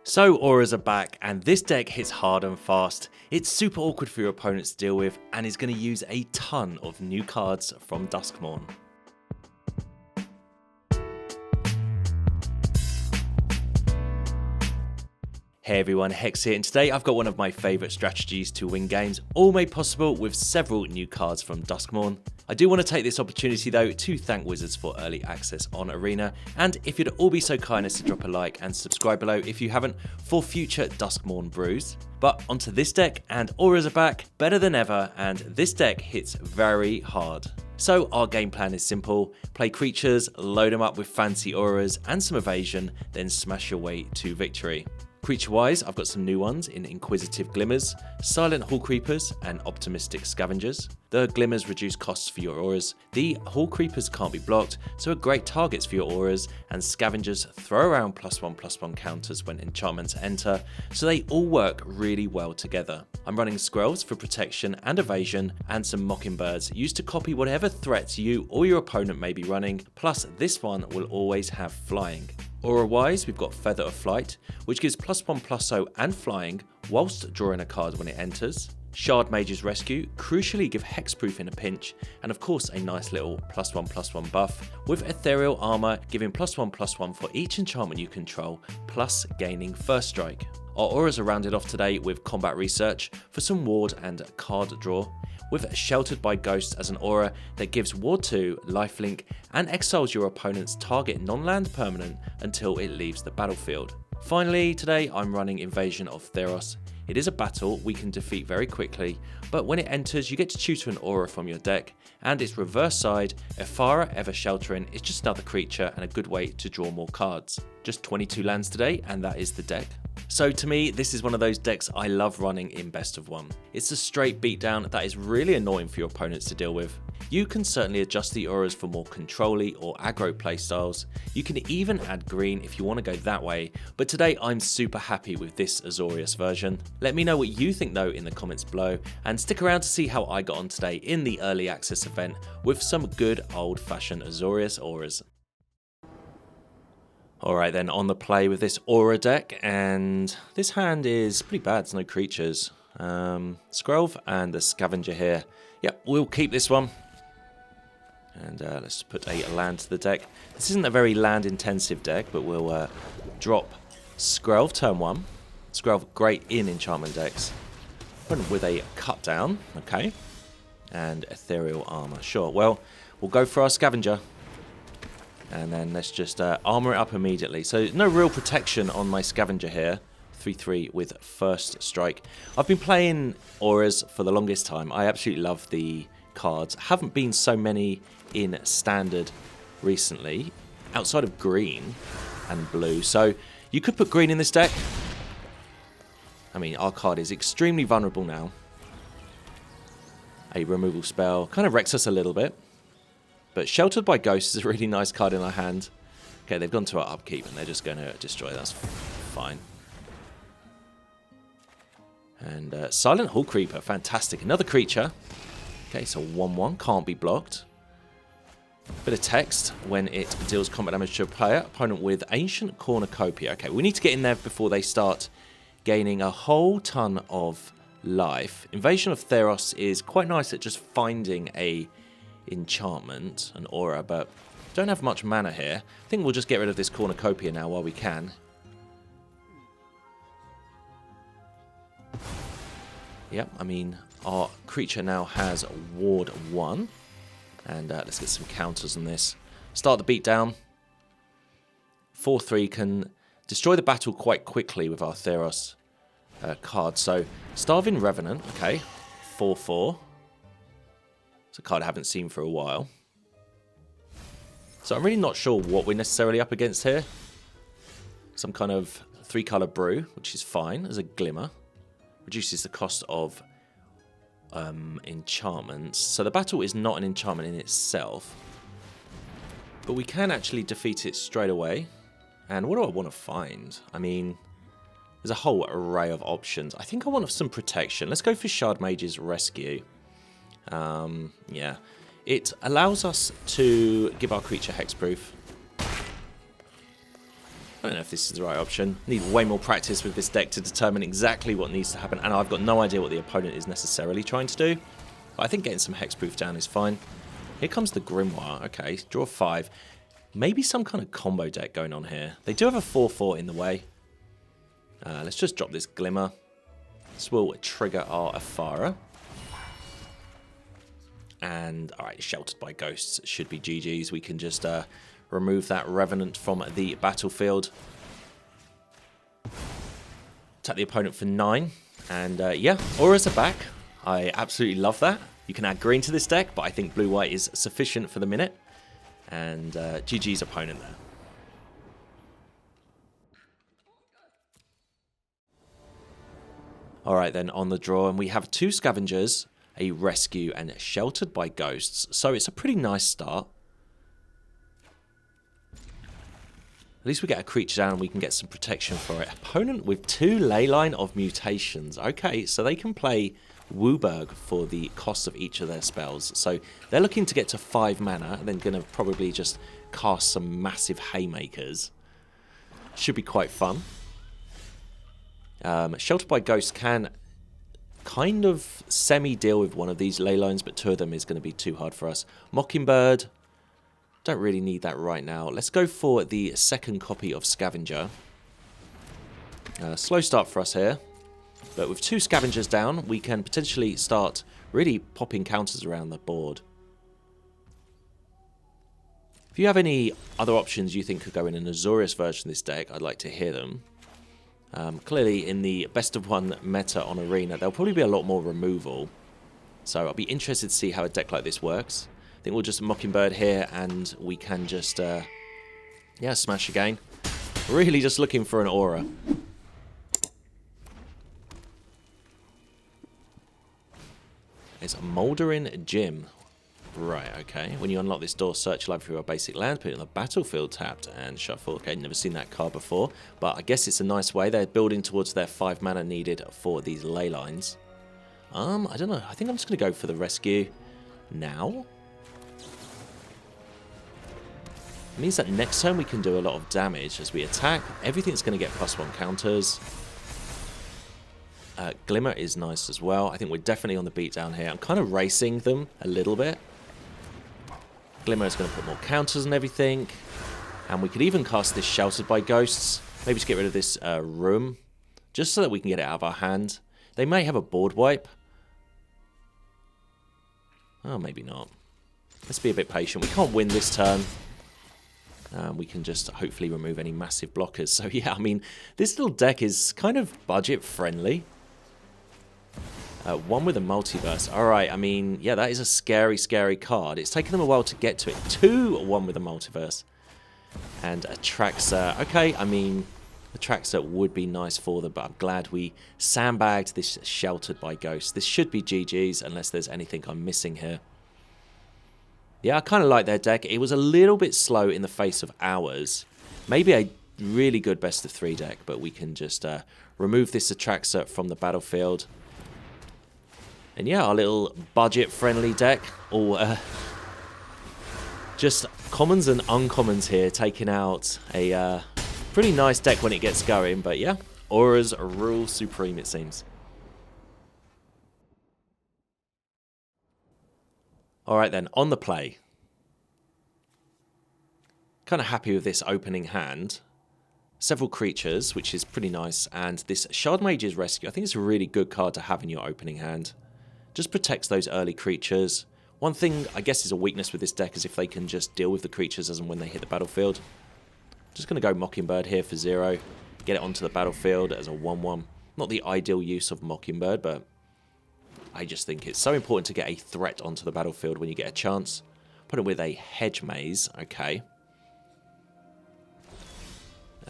So auras are back, and this deck hits hard and fast. It's super awkward for your opponents to deal with, and is going to use a ton of new cards from Duskmourn. Hey everyone, Hex here, and today I've got one of my favourite strategies to win games, all made possible with several new cards from Duskmourn. I do want to take this opportunity though to thank Wizards for early access on Arena, and if you'd all be so kind as to drop a like and subscribe below if you haven't for future Duskmourn brews. But onto this deck, and auras are back, better than ever, and this deck hits very hard. So our game plan is simple: play creatures, load them up with fancy auras and some evasion, then smash your way to victory. Creature-wise, I've got some new ones in Inquisitive Glimmers, Silent Hallcreepers, and Optimistic Scavengers. The Glimmers reduce costs for your auras, the Hallcreepers can't be blocked, so are great targets for your auras, and Scavengers throw around +1/+1 counters when enchantments enter, so they all work really well together. I'm running Skrelvs for protection and evasion, and some Mockingbirds used to copy whatever threats you or your opponent may be running, plus this one will always have flying. Aura-wise, we've got Feather of Flight, which gives +1/+0 and flying, whilst drawing a card when it enters. Shardmage's Rescue, crucially give hexproof in a pinch, and of course a nice little +1/+1 buff, with Ethereal Armor giving +1/+1 for each enchantment you control, plus gaining First Strike. Our auras are rounded off today with Combat Research for some ward and card draw, with Sheltered by Ghosts as an aura that gives Ward 2, lifelink, and exiles your opponent's target non-land permanent until it leaves the battlefield. Finally, today I'm running Invasion of Theros. It is a battle we can defeat very quickly, but when it enters you get to tutor an aura from your deck, and its reverse side, Ephara Ever Sheltering, is just another creature and a good way to draw more cards. Just 22 lands today, and that is the deck. So to me, this is one of those decks I love running in best of one. It's a straight beatdown that is really annoying for your opponents to deal with. You can certainly adjust the auras for more control-y or aggro playstyles. You can even add green if you want to go that way, but today I'm super happy with this Azorius version. Let me know what you think though in the comments below, and stick around to see how I got on today in the early access event with some good old-fashioned Azorius auras. Alright then, on the play with this aura deck, and this hand is pretty bad, there's no creatures. Skrelv and the Scavenger here. Yep, we'll keep this one. And let's put a land to the deck. This isn't a very land intensive deck, but we'll drop Skrelv turn 1. Skrelv great in enchantment decks. With a cut down, okay. And Ethereal Armor, sure. Well, we'll go for our Scavenger. And then let's just armor it up immediately. So no real protection on my Scavenger here. 3/3 with First Strike. I've been playing auras for the longest time. I absolutely love the cards. Haven't been so many in Standard recently, outside of green and blue. So you could put green in this deck. I mean, our card is extremely vulnerable now. A removal spell kind of wrecks us a little bit. But Sheltered by Ghosts is a really nice card in our hand. Okay, they've gone to our upkeep and they're just going to destroy. That's fine. And Silent Hallcreeper, fantastic. Another creature. Okay, so 1/1, can't be blocked. Bit of text when it deals combat damage to a player. Opponent with Ancient Cornucopia. Okay, we need to get in there before they start gaining a whole ton of life. Invasion of Theros is quite nice at just finding a enchantment, an aura, but don't have much mana here. I think we'll just get rid of this Cornucopia now while we can. Yep, I mean, our creature now has Ward 1. And let's get some counters on this. Start the beatdown. 4/3 can destroy the battle quite quickly with our Theros card. So, Starving Revenant, okay, 4/4. It's a card I haven't seen for a while. So I'm really not sure what we're necessarily up against here. Some kind of 3-color brew, which is fine as a Glimmer. Reduces the cost of enchantments. So the battle is not an enchantment in itself. But we can actually defeat it straight away. And what do I want to find? I mean, there's a whole array of options. I think I want some protection. Let's go for Shardmage's Rescue. Yeah. It allows us to give our creature hexproof. I don't know if this is the right option. Need way more practice with this deck to determine exactly what needs to happen, and I've got no idea what the opponent is necessarily trying to do. But I think getting some hexproof down is fine. Here comes the Grimoire. Okay, draw 5. Maybe some kind of combo deck going on here. They do have a 4/4 in the way. Let's just drop this Glimmer. This will trigger our Afara. And, alright, Sheltered by Ghosts should be GG's. We can just remove that Revenant from the battlefield. Attack the opponent for 9. And, yeah, auras are back. I absolutely love that. You can add green to this deck, but I think blue-white is sufficient for the minute. And GG's opponent there. Alright then, on the draw, and we have 2 Scavengers, a Rescue, and Sheltered by Ghosts. So it's a pretty nice start. At least we get a creature down and we can get some protection for it. Opponent with 2 Leyline of Mutations. Okay, so they can play Wooburg for the cost of each of their spells. So they're looking to get to 5 mana, and then going to probably just cast some massive haymakers. Should be quite fun. Sheltered by Ghosts can kind of semi-deal with one of these ley lines, but 2 of them is going to be too hard for us. Mockingbird, don't really need that right now. Let's go for the second copy of Scavenger. Slow start for us here, but with 2 Scavengers down, we can potentially start really popping counters around the board. If you have any other options you think could go in an Azorius version of this deck, I'd like to hear them. Clearly, in the best of 1 meta on Arena, there'll probably be a lot more removal. So I'll be interested to see how a deck like this works. I think we'll just Mockingbird here, and we can just, yeah, smash again. Really just looking for an aura. It's a Mouldering Gym. Right, okay. When you unlock this door, search library for a basic land, put it on the battlefield tapped, and shuffle. Okay, never seen that card before, but I guess it's a nice way. They're building towards their 5 mana needed for these ley lines. I don't know. I think I'm just going to go for the Rescue now. It means that next turn we can do a lot of damage as we attack. Everything's going to get +1 counters. Glimmer is nice as well. I think we're definitely on the beat down here. I'm kind of racing them a little bit. Glimmer is going to put more counters and everything. And we could even cast this Sheltered by Ghosts. Maybe to get rid of this room. Just so that we can get it out of our hand. They may have a board wipe. Oh, maybe not. Let's be a bit patient. We can't win this turn. We can just hopefully remove any massive blockers. So yeah, I mean, this little deck is kind of budget friendly. 1 with a multiverse. Alright, I mean, yeah, that is a scary, scary card. It's taken them a while to get to it. 2-1 with a multiverse. And Atraxa. Okay, I mean, Atraxa would be nice for them, but I'm glad we sandbagged this Sheltered by Ghosts. This should be GG's unless there's anything I'm missing here. Yeah, I kind of like their deck. It was a little bit slow in the face of ours. Maybe a really good best of 3 deck, but we can just remove this Atraxa from the battlefield. And yeah, our little budget-friendly deck, all just commons and uncommons here, taking out a pretty nice deck when it gets going. But yeah, auras rule supreme, it seems. Alright then, on the play. Kind of happy with this opening hand. Several creatures, which is pretty nice, and this Shardmage's Rescue. I think it's a really good card to have in your opening hand. Just protects those early creatures. One thing, I guess, is a weakness with this deck is if they can just deal with the creatures as and when they hit the battlefield. Just going to go Mockingbird here for 0. Get it onto the battlefield as a 1-1. Not the ideal use of Mockingbird, but I just think it's so important to get a threat onto the battlefield when you get a chance. Put it with a Hedge Maze. Okay.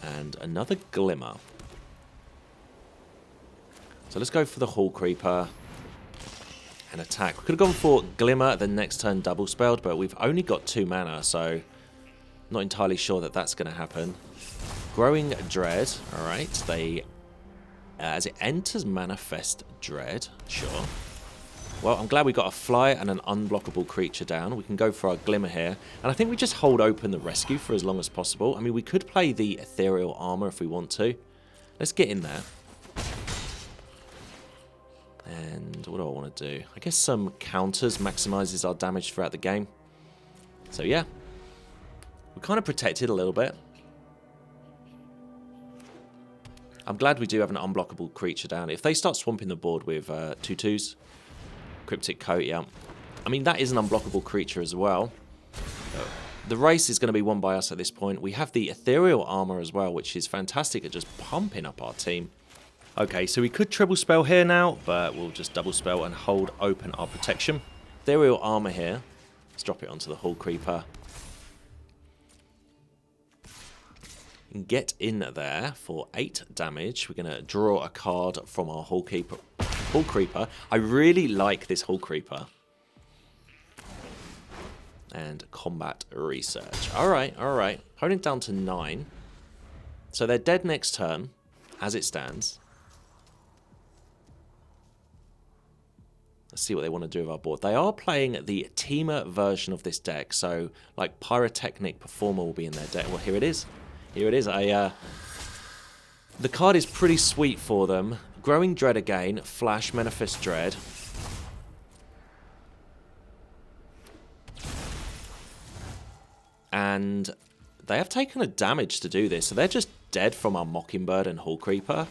And another Glimmer. So let's go for the Hallcreeper and attack. We could have gone for Glimmer, then next turn double spelled, but we've only got 2 mana, so not entirely sure that that's going to happen. Growing Dread. Alright, they... as it enters Manifest Dread, sure. Well, I'm glad we got a fly and an unblockable creature down. We can go for our Glimmer here. And I think we just hold open the rescue for as long as possible. I mean, we could play the Ethereal Armor if we want to. Let's get in there. And what do I want to do? I guess some counters maximizes our damage throughout the game. So yeah, we're kind of protected a little bit. I'm glad we do have an unblockable creature down. If they start swamping the board with 2/2s, Cryptic Coat, yeah. I mean, that is an unblockable creature as well. The race is going to be won by us at this point. We have the Ethereal Armor as well, which is fantastic at just pumping up our team. Okay, so we could triple spell here now, but we'll just double spell and hold open our protection. Ethereal Armor here. Let's drop it onto the Hallcreeper. Get in there for 8 damage. We're going to draw a card from our Hallcreeper. I really like this Hallcreeper. And combat research. Alright, alright. Holding it down to 9. So they're dead next turn, as it stands. Let's see what they want to do with our board. They are playing the Teamer version of this deck. So, like, Pyrotechnic Performer will be in their deck. Well, here it is. Here it is. The card is pretty sweet for them. Growing Dread again. Flash, Manifest Dread. And they have taken a damage to do this. So they're just dead from our Mockingbird and Hallcreeper.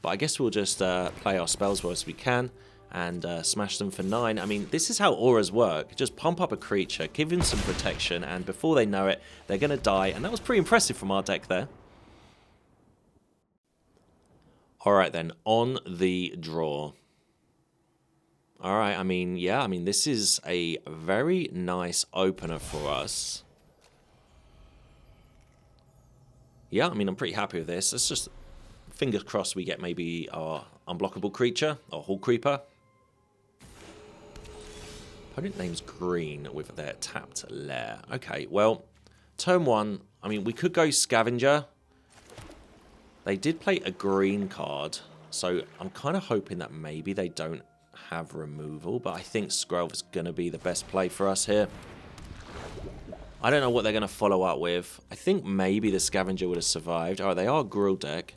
But I guess we'll just play our spells well as we can. And smash them for 9. I mean, this is how auras work. Just pump up a creature, give him some protection, and before they know it, they're going to die. And that was pretty impressive from our deck there. Alright then, on the draw. Alright, I mean, yeah, I mean, this is a very nice opener for us. Yeah, I mean, I'm pretty happy with this. Let's just, fingers crossed we get maybe our unblockable creature, or Hallcreeper. Opponent name's green with their tapped lair. Okay, well, turn 1, I mean, we could go Scavenger. They did play a green card, so I'm kind of hoping that maybe they don't have removal, but I think Skrelv is going to be the best play for us here. I don't know what they're going to follow up with. I think maybe the Scavenger would have survived. Alright, they are Gruul deck.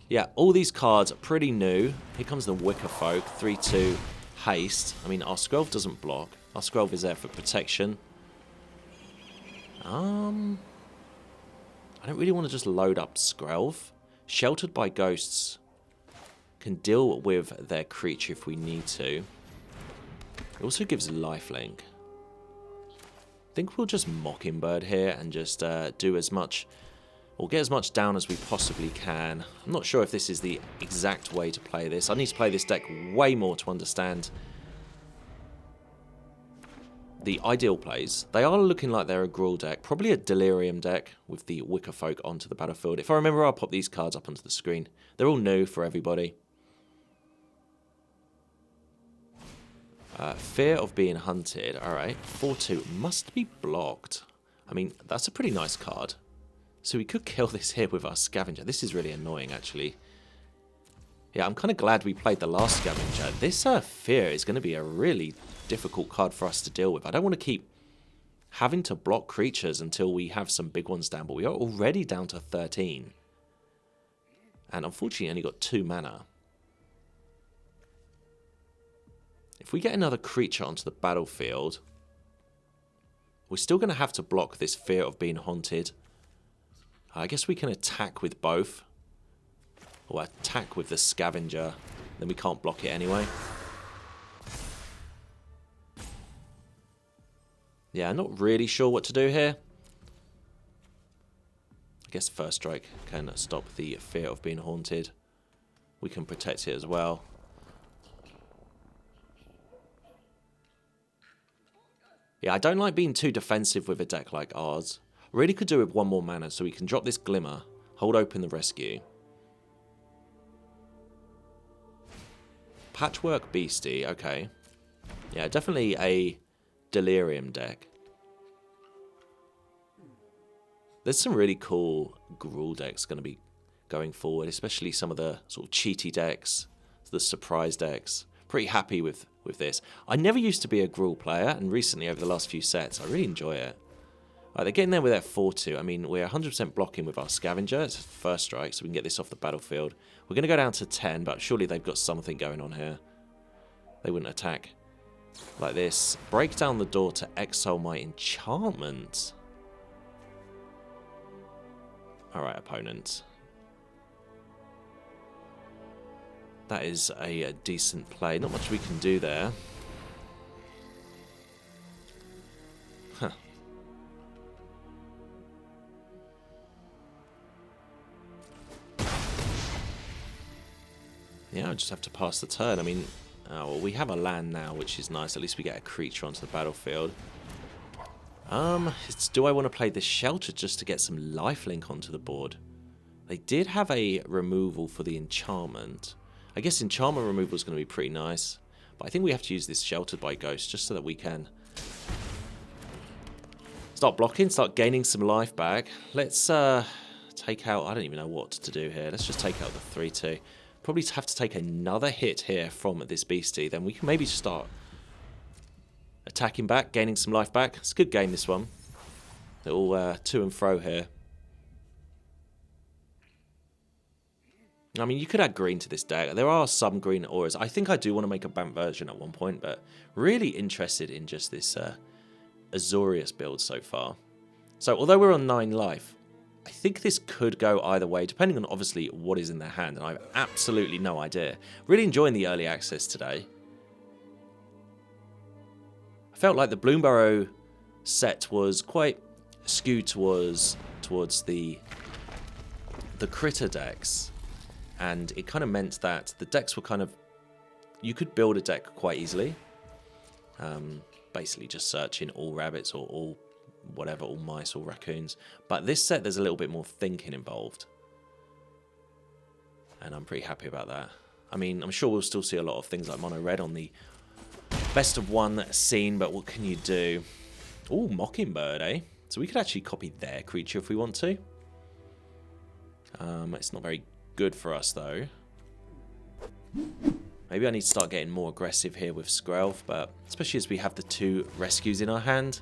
Yeah, all these cards are pretty new. Here comes the Wicker Folk, 3/2 haste. I mean, our Skrelv doesn't block. Our Skrelv is there for protection. I don't really want to just load up Skrelv. Sheltered by Ghosts can deal with their creature if we need to. It also gives lifelink. I think we'll just Mockingbird here and just do as much, or get as much down as we possibly can. I'm not sure if this is the exact way to play this. I need to play this deck way more to understand the ideal plays. They are looking like they're a Gruul deck, probably a Delirium deck with the Wicker Folk onto the battlefield. If I remember, I'll pop these cards up onto the screen. They're all new for everybody. Fear of being hunted. Alright, 4/2 must be blocked. I mean, that's a pretty nice card. So we could kill this here with our Scavenger. This is really annoying, actually. Yeah, I'm kind of glad we played the last Scavenger. This Fear is going to be a really difficult card for us to deal with. I don't want to keep having to block creatures until we have some big ones down, but we are already down to 13. And unfortunately, only got 2 mana. If we get another creature onto the battlefield, we're still going to have to block this Fear of being haunted. I guess we can attack with both. Or attack with the Scavenger. Then we can't block it anyway. Yeah, I'm not really sure what to do here. I guess First Strike can stop the Fear of being haunted. We can protect it as well. Yeah, I don't like being too defensive with a deck like ours. Really could do with 1 more mana, so we can drop this Glimmer, hold open the rescue. Patchwork Beastie, okay. Yeah, definitely a Delirium deck. There's some really cool Gruul decks going to be going forward, especially some of the sort of cheaty decks, the surprise decks. Pretty happy with with this. I never used to be a Gruul player, and recently over the last few sets, I really enjoy it. Right, they're getting there with their 4-2. I mean, we're 100% blocking with our Scavenger. It's first strike, so we can get this off the battlefield. We're going to go down to 10, but surely they've got something going on here. They wouldn't attack like this. Break down the door to exile my enchantment. Alright, opponent. That is a decent play. Not much we can do there. Huh. Yeah, I'll just have to pass the turn. I mean, well, we have a land now, which is nice. At least we get a creature onto the battlefield. Do I want to play this shelter just to get some lifelink onto the board? They did have a removal for the enchantment. I guess enchantment removal is going to be pretty nice. But I think we have to use this Sheltered by Ghost just so that we can start blocking, start gaining some life back. Let's take out... I don't even know what to do here. Let's just take out the 3-2. Probably have to take another hit here from this beastie. Then we can maybe start attacking back, gaining some life back. It's a good game, this one. Little to and fro here. I mean, you could add green to this deck. There are some green auras. I think I do want to make a Bant version at one point, but really interested in just this Azorius build so far. So, although we're on 9 life, I think this could go either way, depending on obviously what is in their hand, and I have absolutely no idea. Really enjoying the early access today. I felt like the Bloomburrow set was quite skewed towards the critter decks. And it kind of meant that the decks were kind of... You could build a deck quite easily. Basically just searching all rabbits or all whatever, all mice or raccoons. But this set, there's a little bit more thinking involved. And I'm pretty happy about that. I mean, I'm sure we'll still see a lot of things like mono red on the best of one scene, but what can you do? Ooh, Mockingbird, eh? So we could actually copy their creature if we want to. It's not very good for us though. Maybe I need to start getting more aggressive here with Skrelv, but especially as we have the 2 rescues in our hand.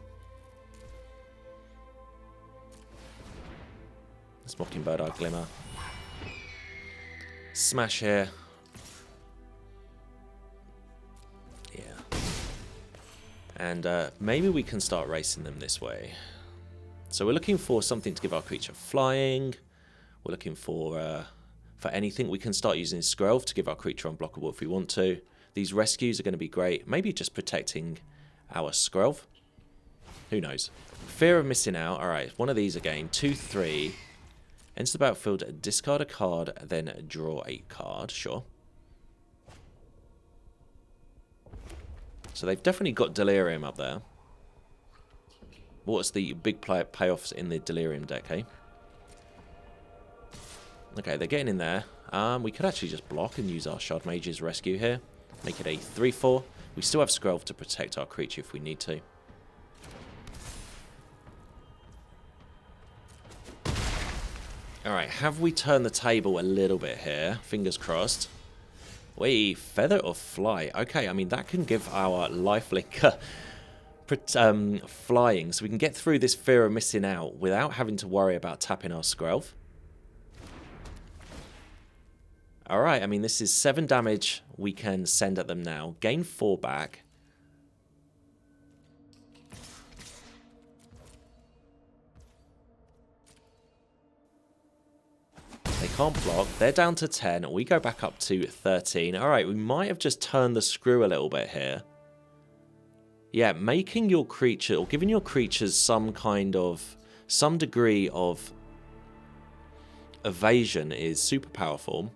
Let's Mockingbird our Glimmer. Smash here. Yeah. And maybe we can start racing them this way. So we're looking for something to give our creature flying. We're looking for anything. We can start using Skrelv to give our creature unblockable if we want to. These rescues are going to be great. Maybe just protecting our Skrelv. Who knows? Fear of missing out. Alright, one of these again. 2-3. Enter the battlefield, discard a card, then draw a card. Sure. So they've definitely got Delirium up there. What's the big payoffs in the Delirium deck, eh? Okay, they're getting in there. We could actually just block and use our Shardmage's rescue here. Make it a 3-4. We still have Skrelv to protect our creature if we need to. Alright, have we turned the table a little bit here? Fingers crossed. Wait, feather or fly? Okay, I mean, that can give our lifelink flying, so we can get through this fear of missing out without having to worry about tapping our Skrelv. Alright, I mean, this is 7 damage we can send at them now. Gain 4 back. They can't block. They're down to 10. We go back up to 13. Alright, we might have just turned the screw a little bit here. Yeah, making your creature, or giving your creatures some degree of evasion is super powerful.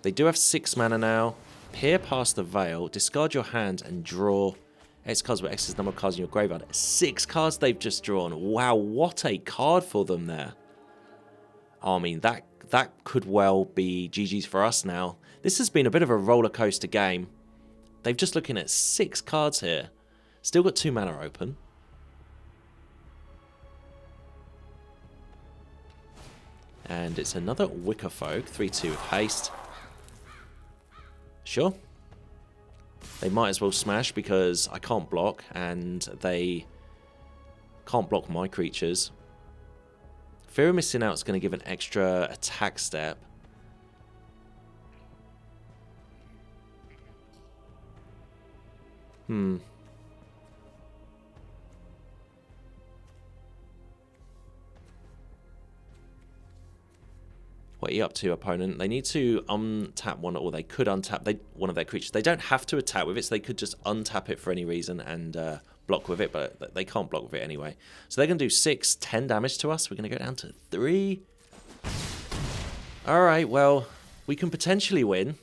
They do have 6 mana now. Peer past the veil, discard your hand and draw X cards with X's number of cards in your graveyard. 6 cards they've just drawn. Wow, what a card for them there. I mean, that could well be GG's for us now. This has been a bit of a roller coaster game. They've just looking at 6 cards here. Still got 2 mana open. And it's another Wicker Folk, 3-2 with haste. Sure. They might as well smash because I can't block and they can't block my creatures. Fear of missing out is going to give an extra attack step. What are you up to, opponent? They need to untap one, or they could untap one of their creatures. They don't have to attack with it, so they could just untap it for any reason and block with it, but they can't block with it anyway. So they're going to do 6, 10 damage to us. We're going to go down to 3. Alright, well, we can potentially win.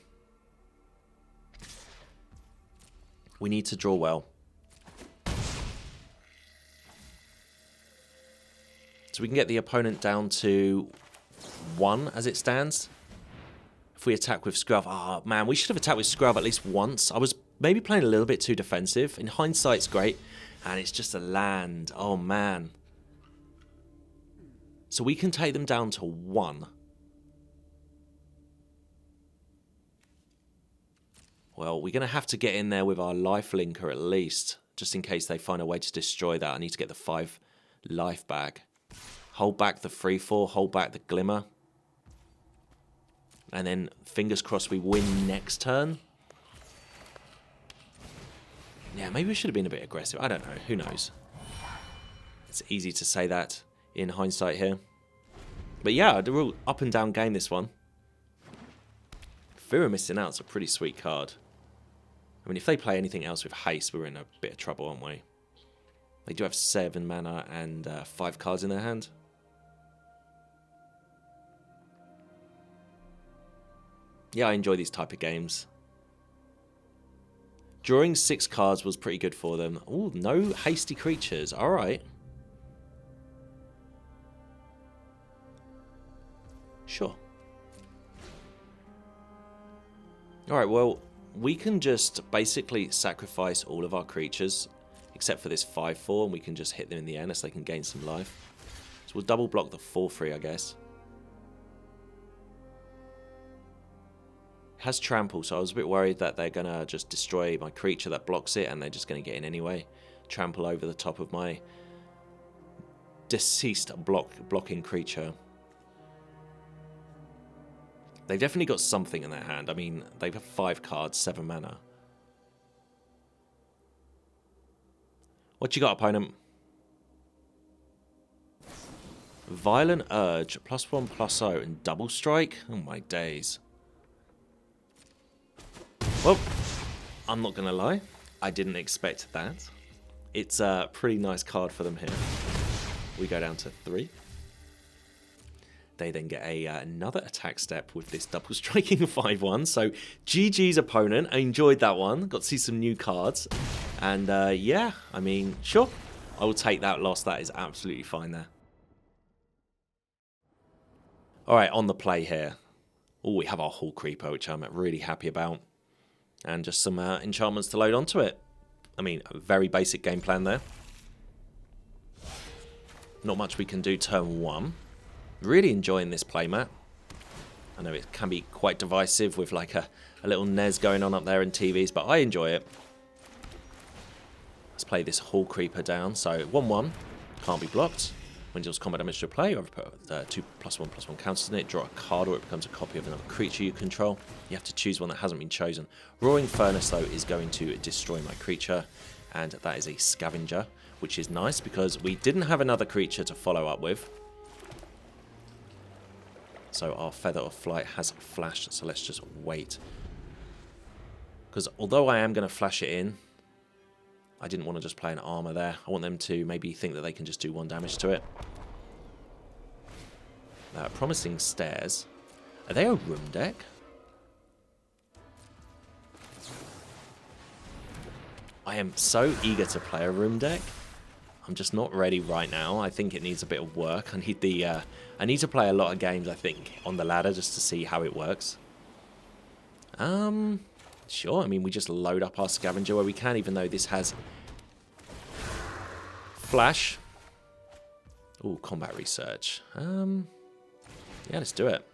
We need to draw well. So we can get the opponent down to 1 as it stands. If we attack with Skrelv, oh man, we should have attacked with Skrelv at least once. I was maybe playing a little bit too defensive. In hindsight, it's great, and it's just a land. Oh man. So we can take them down to 1. Well, we're going to have to get in there with our life linker at least, just in case they find a way to destroy that. I need to get the 5 life back. Hold back the 3/4, hold back the Glimmer. And then, fingers crossed, we win next turn. Yeah, maybe we should have been a bit aggressive. I don't know. Who knows? It's easy to say that in hindsight here. But yeah, the real up and down game, this one. Fear of missing out's a pretty sweet card. I mean, if they play anything else with haste, we're in a bit of trouble, aren't we? They do have 7 mana and 5 cards in their hand. Yeah, I enjoy these type of games. Drawing 6 cards was pretty good for them. Oh, no hasty creatures. Alright. Sure. Alright, well, we can just basically sacrifice all of our creatures, except for this 5/4, and we can just hit them in the end so they can gain some life. So we'll double block the 4/3, I guess. Has trample, so I was a bit worried that they're going to just destroy my creature that blocks it and they're just going to get in anyway. Trample over the top of my deceased blocking creature. They've definitely got something in their hand. I mean, they've 5 cards, 7 mana. What you got, opponent? Violent Urge, +1/+0, and double strike? Oh my days. Well, I'm not going to lie. I didn't expect that. It's a pretty nice card for them here. We go down to 3. They then get another attack step with this double striking 5/1. So GG's opponent. I enjoyed that one. Got to see some new cards. And yeah, I mean, sure. I will take that loss. That is absolutely fine there. Alright, on the play here. Oh, we have our Hallcreeper, which I'm really happy about. And just some enchantments to load onto it. I mean, a very basic game plan there. Not much we can do turn 1. Really enjoying this playmat. I know it can be quite divisive with like a little NES going on up there in TVs, but I enjoy it. Let's play this Hallcreeper down. So 1/1, can't be blocked. When deals combat damage to a player, you put 2 +1/+1 counters in it, draw a card, or it becomes a copy of another creature you control. You have to choose one that hasn't been chosen. Roaring Furnace, though, is going to destroy my creature, and that is a Scavenger, which is nice because we didn't have another creature to follow up with. So our Feather of Flight has flashed, so let's just wait. Because although I am going to flash it in, I didn't want to just play an armor there. I want them to maybe think that they can just do 1 damage to it. Promising Stairs. Are they a room deck? I am so eager to play a room deck. I'm just not ready right now. I think it needs a bit of work. I need to play a lot of games, I think, on the ladder just to see how it works. Sure, I mean, we just load up our Scavenger where we can, even though this has Flash. Ooh, Combat Research. Yeah, let's do it.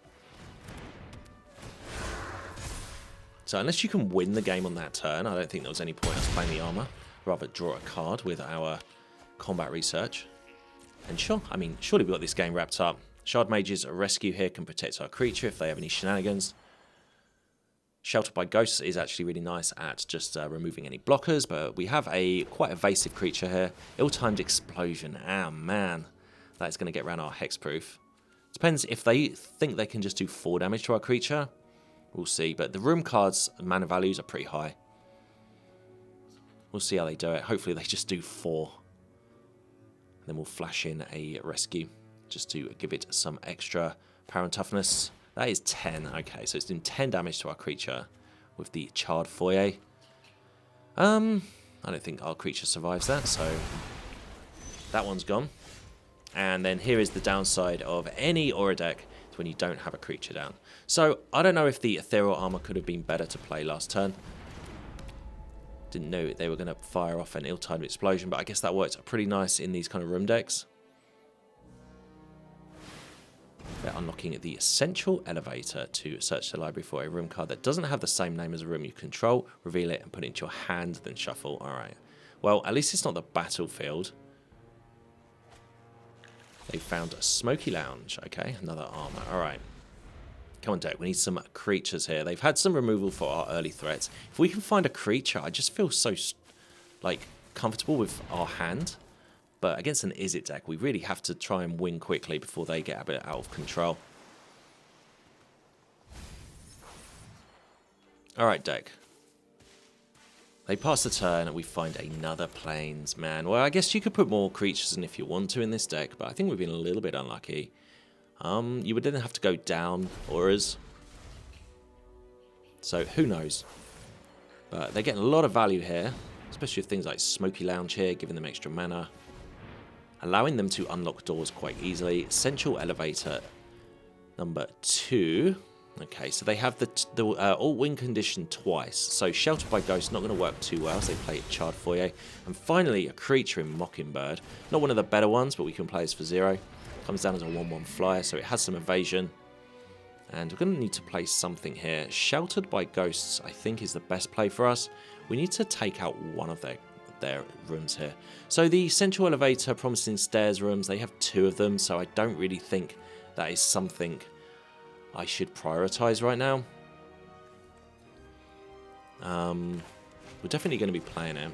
So unless you can win the game on that turn, I don't think there was any point us playing the armor. Rather draw a card with our combat research. And sure, I mean, surely we got this game wrapped up. Shardmage's rescue here can protect our creature if they have any shenanigans. Sheltered by Ghosts is actually really nice at just removing any blockers, but we have a quite evasive creature here. Ill-timed Explosion. Ah, man. That is going to get around our hexproof. Depends if they think they can just do 4 damage to our creature. We'll see, but the room cards' mana values are pretty high. We'll see how they do it. Hopefully they just do 4. And then we'll flash in a rescue just to give it some extra power and toughness. That is 10. Okay, so it's doing 10 damage to our creature with the Charred Foyer. I don't think our creature survives that, so that one's gone. And then here is the downside of any Aura deck. It's when you don't have a creature down. So I don't know if the Ethereal Armor could have been better to play last turn. Didn't know they were going to fire off an ill-timed explosion, but I guess that worked pretty nice in these kind of room decks. We're unlocking the Essential Elevator to search the library for a room card that doesn't have the same name as a room you control. Reveal it and put it into your hand, then shuffle. Alright. Well, at least it's not the battlefield. They found a Smoky Lounge. Okay, another armor. Alright. Come on, deck. We need some creatures here. They've had some removal for our early threats. If we can find a creature, I just feel so, like, comfortable with our hand. But against an Izzet deck, we really have to try and win quickly before they get a bit out of control. Alright, deck. They pass the turn and we find another Plains. Man, well, I guess you could put more creatures in if you want to in this deck, but I think we've been a little bit unlucky. You would then have to go down auras. So, who knows? But they're getting a lot of value here, especially with things like Smoky Lounge here, giving them extra mana. Allowing them to unlock doors quite easily. Essential Elevator number 2. Okay, so they have the alt-win condition twice. So Sheltered by Ghost not going to work too well, so they play Charred Foyer. And finally, a creature in Mockingbird. Not one of the better ones, but we can play this for 0. Comes down as a 1/1 flyer, so it has some evasion. And we're going to need to play something here. Sheltered by Ghosts, I think, is the best play for us. We need to take out one of their rooms here. So the Central Elevator, Promising Stairs rooms, they have 2 of them, so I don't really think that is something I should prioritize right now. We're definitely going to be playing it.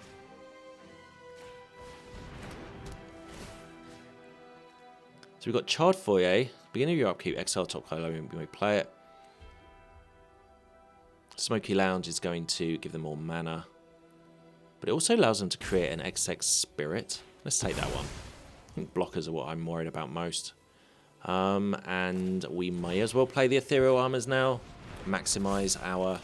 So we've got Charred Foyer, beginning of your upkeep, exile top card, we may play it. Smoky Lounge is going to give them more mana. But it also allows them to create an XX Spirit. Let's take that one. I think blockers are what I'm worried about most. And we may as well play the Ethereal Armors now. Maximize our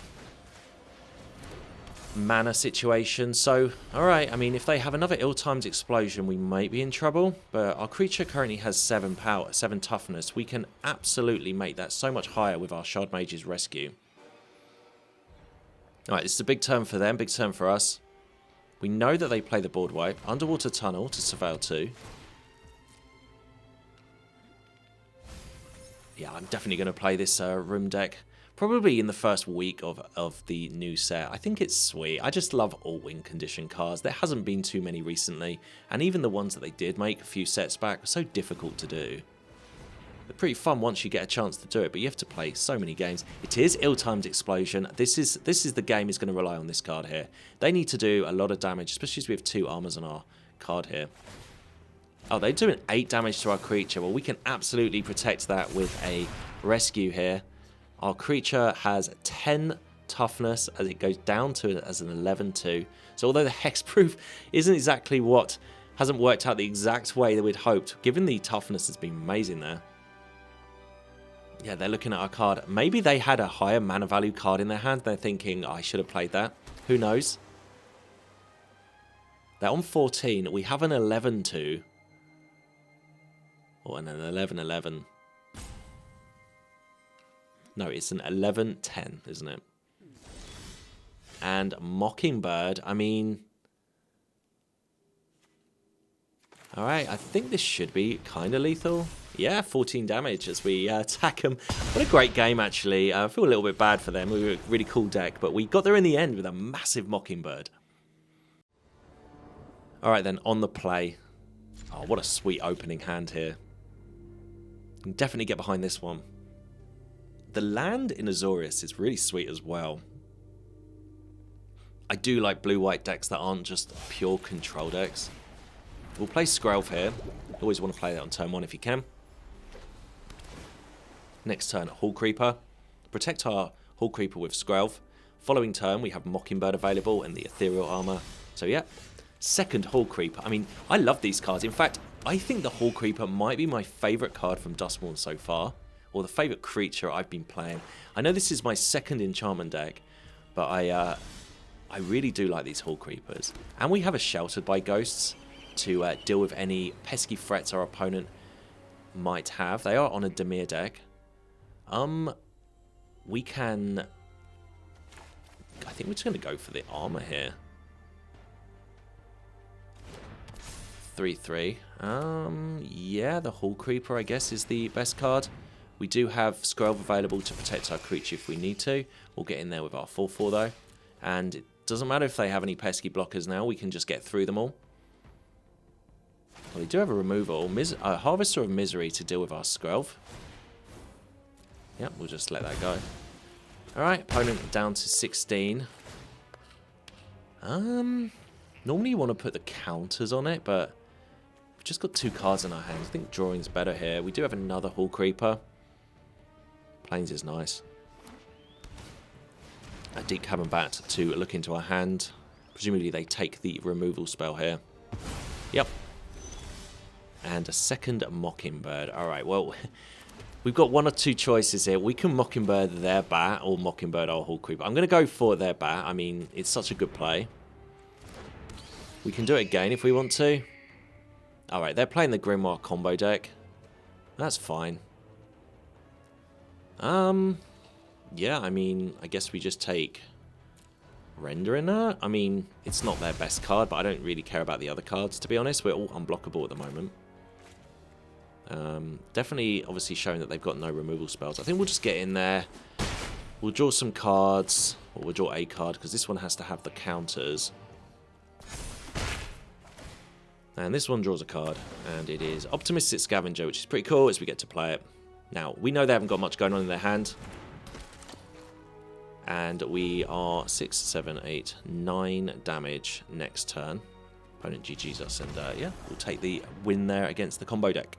mana situation. So, alright, I mean, if they have another ill-timed explosion, we might be in trouble. But our creature currently has 7 power, 7 toughness. We can absolutely make that so much higher with our Shardmage's rescue. Alright, this is a big turn for them, big turn for us. We know that they play the board wipe. Underwater Tunnel to Surveil 2. Yeah, I'm definitely going to play this room deck. Probably in the first week of the new set. I think it's sweet. I just love all win condition cards. There hasn't been too many recently. And even the ones that they did make a few sets back were so difficult to do. They're pretty fun once you get a chance to do it, but you have to play so many games. It is ill-timed explosion. This is the game is going to rely on this card here. They need to do a lot of damage, especially as we have 2 armors on our card here. Oh, they're doing 8 damage to our creature. Well, we can absolutely protect that with a rescue here. Our creature has 10 toughness as it goes down to as an 11-2. So although the hexproof isn't exactly hasn't worked out the exact way that we'd hoped, given the toughness has been amazing there. Yeah, they're looking at our card. Maybe they had a higher mana value card in their hand. They're thinking, I should have played that. Who knows? They're on 14. We have an 11-2. Or an 11-11. No, it's an 11-10, isn't it? And Mockingbird, I mean... Alright, I think this should be kind of lethal. Yeah, 14 damage as we attack them. What a great game, actually. I feel a little bit bad for them. We were a really cool deck, but we got there in the end with a massive Mockingbird. All right, then, on the play. Oh, what a sweet opening hand here. You can definitely get behind this one. The land in Azorius is really sweet as well. I do like blue-white decks that aren't just pure control decks. We'll play Skrelv here. Always want to play that on turn 1 if you can. Next turn, Hallcreeper. Protect our Hallcreeper with Skrelv. Following turn, we have Mockingbird available and the Ethereal Armor. So yeah, second Hallcreeper. I mean, I love these cards. In fact, I think the Hallcreeper might be my favourite card from Duskmourn so far. Or the favourite creature I've been playing. I know this is my second enchantment deck, but I really do like these Hallcreepers. And we have a Sheltered by Ghosts to deal with any pesky threats our opponent might have. They are on a Dimir deck. We can... I think we're just going to go for the armor here. 3/3. Yeah, the Hallcreeper, I guess, is the best card. We do have Skrelv available to protect our creature if we need to. We'll get in there with our 4/4 though. And it doesn't matter if they have any pesky blockers now, we can just get through them all. Well, we do have a removal, a Harvester of Misery to deal with our Skrelv. Yep, we'll just let that go. Alright, opponent down to 16. Normally you want to put the counters on it, but we've just got 2 cards in our hands. I think drawing's better here. We do have another Hallcreeper. Plains is nice. A Deep Cavern Bat to look into our hand. Presumably they take the removal spell here. Yep. And a second Mockingbird. Alright, well, we've got 1 or 2 choices here. We can Mockingbird their bat or Mockingbird our Hallcreeper. I'm going to go for their bat. I mean, it's such a good play. We can do it again if we want to. Alright, they're playing the Grimoire Combo deck. That's fine. Yeah, I mean, I guess we just take Renderer. I mean, it's not their best card, but I don't really care about the other cards, to be honest. We're all unblockable at the moment. Definitely, obviously, showing that they've got no removal spells. I think we'll just get in there. We'll draw some cards. Or we'll draw a card, because this one has to have the counters. And this one draws a card, and it is Optimistic Scavenger, which is pretty cool as we get to play it. Now, we know they haven't got much going on in their hand. And we are 6, 7, 8, 9 damage next turn. Opponent GG's us, and yeah, we'll take the win there against the combo deck.